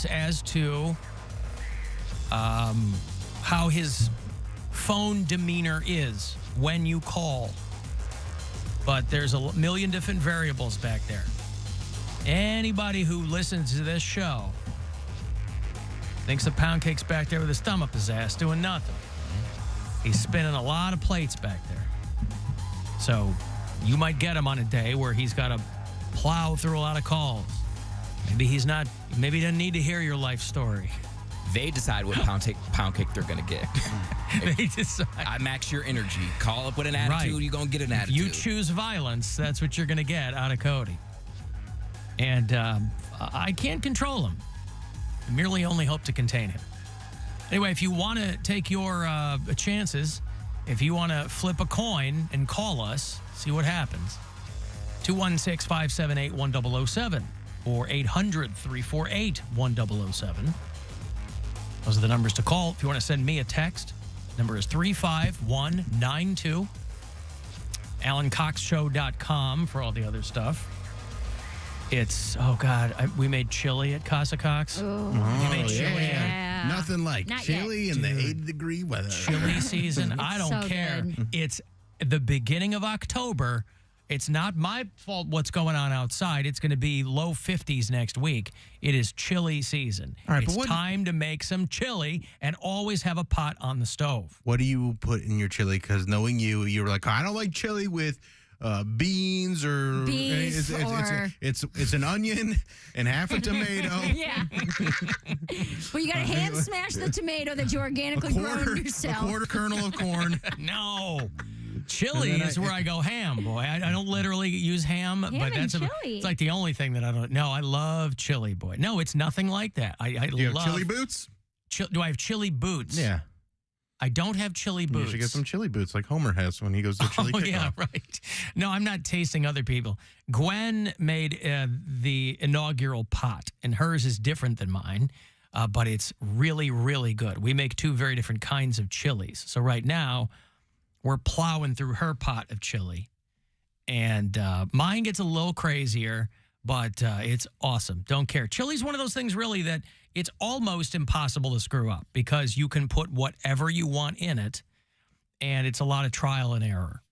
as to how his phone demeanor is when you call. But there's a million different variables back there. Anybody who listens to this show thinks the Poundcake's back there with his thumb up his ass doing nothing. He's spinning a lot of plates back there. So you might get him on a day where he's got to plow through a lot of calls. Maybe he doesn't need to hear your life story. They decide what pound cake they're going to get. They decide. I match your energy. Call up with an attitude, Right. you're going to get an attitude. You choose violence, that's what you're going to get out of Cody. And I can't control him. I merely only hope to contain him. Anyway, if you want to take your chances, if you want to flip a coin and call us, see what happens. 216-578-1007 or 800-348-1007. Those are the numbers to call. If you want to send me a text, number is 35192. AlanCoxShow.com for all the other stuff. It's, we made chili at Casa Cox. Oh, We made chili. yeah. Nothing like Not chili yet. in the 80-degree weather. Chili season. I don't so care. good. It's the beginning of October. It's not my fault what's going on outside. It's going to be low 50s next week. It is chili season. All right, it's but time to make some chili and always have a pot on the stove. What do you put in your chili? Because knowing you were like, I don't like chili with beans or Beef it's an onion and half a tomato. Yeah. Well, you got to hand smash the tomato that you organically grown yourself. A quarter kernel of corn. No. Chili is where I go ham, boy. I don't literally use ham, but and that's chili. it's like the only thing that I don't. No, I love chili, boy. No, it's nothing like that. I You love have chili boots? Do I have chili boots? Yeah. I don't have chili boots. You should get some chili boots like Homer has when he goes to chili kickoff. Yeah, right. No, I'm not tasting other people. Gwen made the inaugural pot, and hers is different than mine, but it's really, really good. We make two very different kinds of chilies. So right now, we're plowing through her pot of chili, and mine gets a little crazier, but it's awesome. Don't care. Chili's one of those things, really, that it's almost impossible to screw up because you can put whatever you want in it, and it's a lot of trial and error.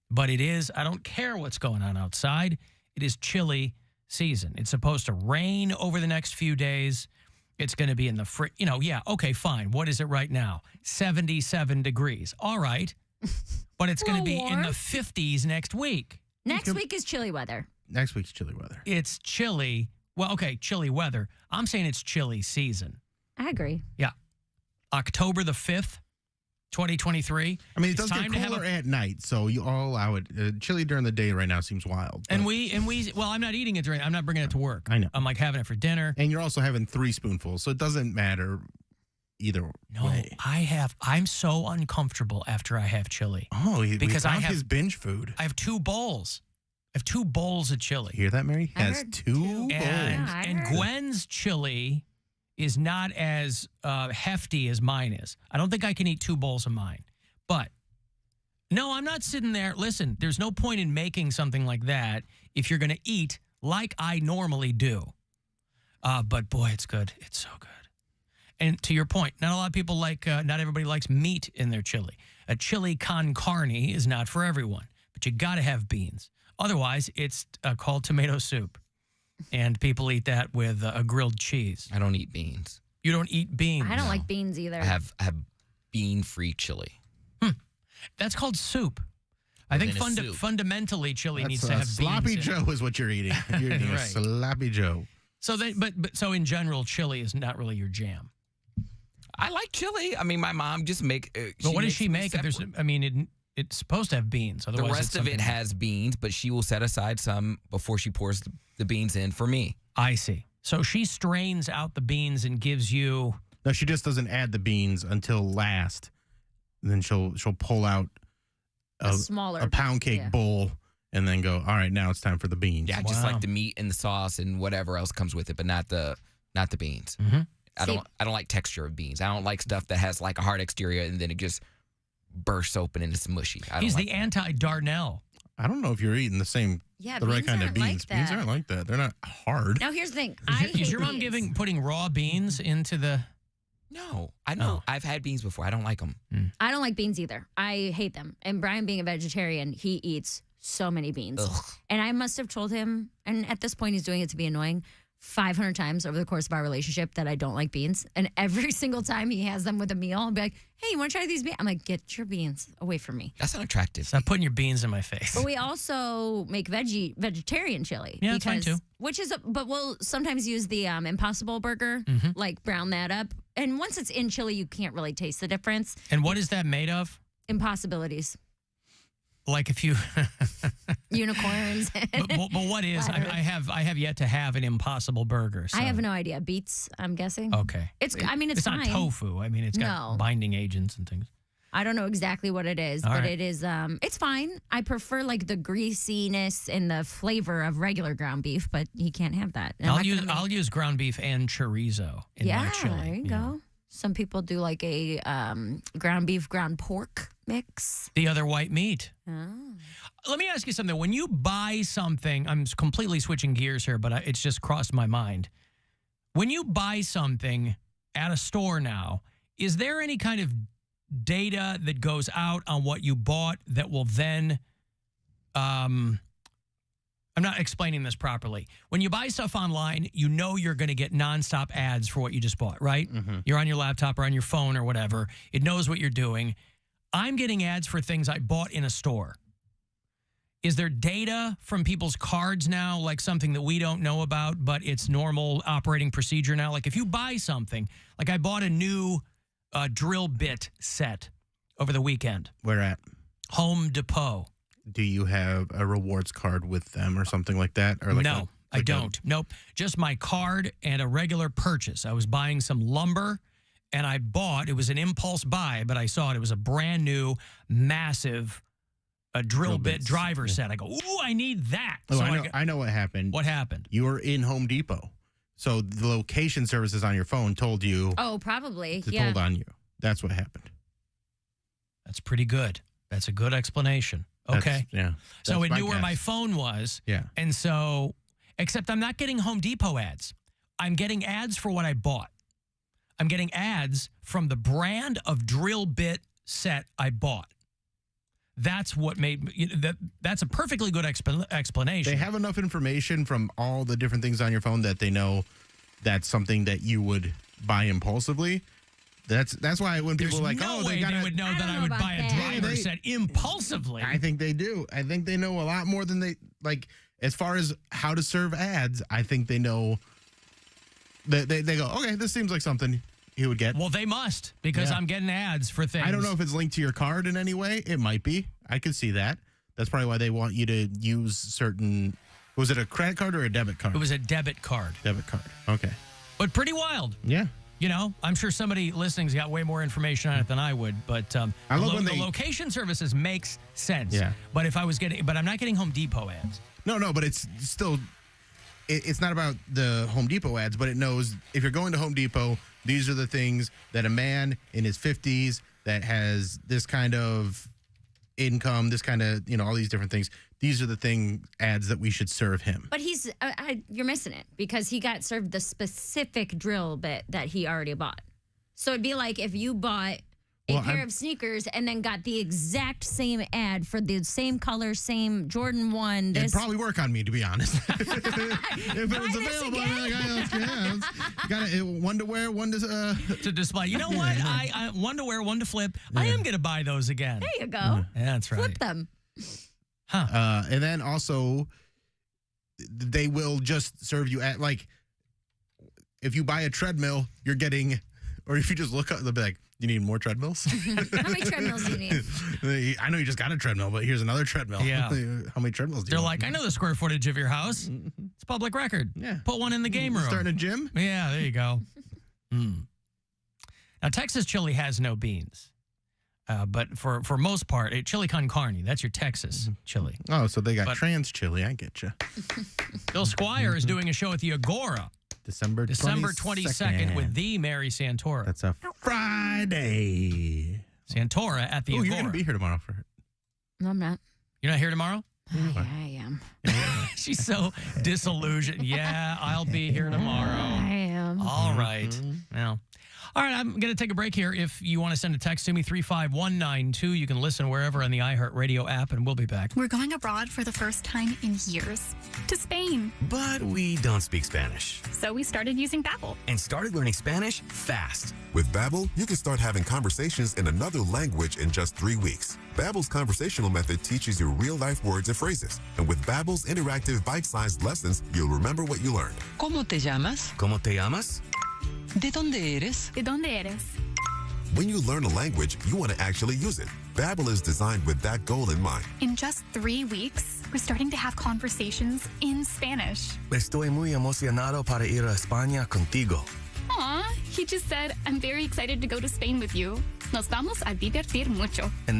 But it is, I don't care what's going on outside. It is chili season. It's supposed to rain over the next few days. It's going to be in the, okay, fine. What is it right now? 77 degrees. All right. But it's going to be in the 50s next week. Next week is chilly weather. Next week's chili weather. It's chilly. Well, okay, chilly weather. I'm saying it's chilly season. I agree. Yeah. October the 5th, 2023. I mean, it does get cooler at night, so you all allow it. Chili during the day right now seems wild. And well, I'm not eating it I'm not bringing it to work. I know. I'm like having it for dinner. And you're also having 3 spoonfuls, so it doesn't matter either way. I'm so uncomfortable after I have chili. Oh, because I have his binge food. I have 2 bowls. I have 2 bowls of chili. Hear that, Mary? I Has heard 2 bowls. And Gwen's chili is not as hefty as mine is. I don't think I can eat 2 bowls of mine. But no, I'm not sitting there. Listen, there's no point in making something like that if you're going to eat like I normally do. But boy, it's good. It's so good. And to your point, not a lot of people not everybody likes meat in their chili. A chili con carne is not for everyone, but you got to have beans. Otherwise, it's called tomato soup. And people eat that with a grilled cheese. I don't eat beans. You don't eat beans? I don't like beans either. I have bean-free chili. That's called soup. I think fundamentally chili needs to have beans. Sloppy Joe is what you're eating. You're eating a Right. sloppy Joe. So so in general, chili is not really your jam. I like chili. I mean, my mom just but But what does she make? If it's supposed to have beans. The Otherwise, rest of it has beans, but she will set aside some before she pours the beans in for me. I see. So she strains out the beans and gives you. No, she just doesn't add the beans until last. And then she'll pull out a pound cake bowl and then go, all right, now it's time for the beans. Yeah, just like the meat and the sauce and whatever else comes with it, but not the beans. Mm-hmm. I don't like texture of beans. I don't like stuff that has like a hard exterior and then it just bursts open and it's mushy. He's the anti-Darnell. I don't know if you're eating the right beans kind of aren't beans. like Beans that. aren't like that. They're not hard. Now, here's the thing. Is your mom putting raw beans into the... No, I know. Oh. I've had beans before. I don't like them. I don't like beans either. I hate them. And Brian, being a vegetarian, he eats so many beans. Ugh. And I must have told him, and at this point he's doing it to be annoying, 500 times over the course of our relationship that I don't like beans. And every single time he has them with a meal, I'll be like, hey, you want to try these beans? I'm like, get your beans away from me. That's not attractive. Stop putting your beans in my face. But we also make vegetarian chili. Yeah, that's fine too. But we'll sometimes use the Impossible Burger, like brown that up. And once it's in chili, you can't really taste the difference. And what is that made of? Impossibilities. Like if you... Unicorns. but what is? I have yet to have an Impossible Burger. So. I have no idea. Beets, I'm guessing. Okay. It's fine. It's not tofu. I mean, it's got binding agents and things. I don't know exactly what it is, All but right. it is. It's fine. I prefer like the greasiness and the flavor of regular ground beef, but he can't have that. And I'll use ground beef and chorizo in my chili. There you go. Some people do like a ground beef, ground pork mix. The other white meat. Oh. Let me ask you something. When you buy something, I'm completely switching gears here, but it's just crossed my mind. When you buy something at a store now, is there any kind of data that goes out on what you bought that will then, I'm not explaining this properly. When you buy stuff online, you know you're going to get nonstop ads for what you just bought, right? Mm-hmm. You're on your laptop or on your phone or whatever. It knows what you're doing. I'm getting ads for things I bought in a store. Is there data from people's cards now, like something that we don't know about, but it's normal operating procedure now? Like if you buy something, like I bought a new drill bit set over the weekend. Where at? Home Depot. Do you have a rewards card with them or something like that? Or like No, I don't. Nope. Just my card and a regular purchase. I was buying some lumber and I bought, it was an impulse buy, but I saw it. It was a brand new, massive drill bit driver set. I go, ooh, I need that. Oh, So I know what happened. What happened? You were in Home Depot. So the location services on your phone told you. Oh, probably. Told on you. That's what happened. That's pretty good. That's a good explanation. Okay. Yeah. So That's it my knew where guess. my phone was. Yeah. And so, except I'm not getting Home Depot ads. I'm getting ads for what I bought. I'm getting ads from the brand of drill bit set I bought. That's what made that's a perfectly good explanation. They have enough information from all the different things on your phone that they know that's something that you would buy impulsively. That's why when people There's are like, no oh, way they would know I that don't I know would about buy a that. driver set impulsively. I think they do. I think they know a lot more than they like. As far as how to serve ads, I think they know. They go, okay, this seems like something he would get. Well, they must, because Yeah. I'm getting ads for things. I don't know if it's linked to your card in any way. It might be. I could see that. That's probably why they want you to use certain. Was it a credit card or a debit card? It was a debit card, debit card. Okay. but pretty wild. Yeah. You know, I'm sure somebody listening's got way more information on it than I would, but I love when the they- location services makes sense. Yeah. But if I was getting, but I'm not getting Home Depot ads. No, but it's still. It's not about the Home Depot ads, but it knows if you're going to Home Depot, these are the things that a man in his 50s that has this kind of income, this kind of, all these different things. These are the ads that we should serve him. But you're missing it because he got served the specific drill bit that he already bought. So it'd be like if you bought a pair of sneakers and then got the exact same ad for the same color, same Jordan 1. It'd probably work on me, to be honest. If it was Buy this available, again? I'd be like, got it. One to wear, one to. To display. You know what? I one to wear, one to flip. I am going to buy those again. There you go. Yeah, that's right. Flip them. And then also, they will just serve you at, like, if you buy a treadmill, you're getting, or if you just look up, they'll be like, you need more treadmills? How many treadmills do you need? I know you just got a treadmill, but here's another treadmill. Yeah. How many treadmills do you They're want? like, I know the square footage of your house. It's public record. Yeah. Put one in the game room. Starting a gym? Yeah, there you go. Now, Texas chili has no beans. But for most part, chili con carne, that's your Texas chili. Oh, so they got But- trans chili. I get you. Bill Squire is doing a show at the Agora December 22nd with the Mary Santora. That's a Friday. Santora at the Oh, Agora. you're going to be here tomorrow for it. No, I'm not. You're not here tomorrow? I am. She's so disillusioned. Yeah, I'll be here tomorrow. I am. All right. Well, all right, I'm going to take a break here. If you want to send a text to me, 35192, you can listen wherever on the iHeartRadio app, and we'll be back. We're going abroad for the first time in years. To Spain. But we don't speak Spanish. So we started using Babbel. And started learning Spanish fast. With Babbel, you can start having conversations in another language in just 3 weeks. Babbel's conversational method teaches you real-life words and phrases. And with Babbel's interactive bite-sized lessons, you'll remember what you learned. ¿Cómo te llamas? ¿Cómo te llamas? ¿De dónde eres? ¿De dónde eres? When you learn a language, you want to actually use it. Babbel is designed with that goal in mind. In just 3 weeks, we're starting to have conversations in Spanish. Estoy muy emocionado para ir a España contigo. Aw, he just said, I'm very excited to go to Spain with you. Nos vamos a divertir mucho. And that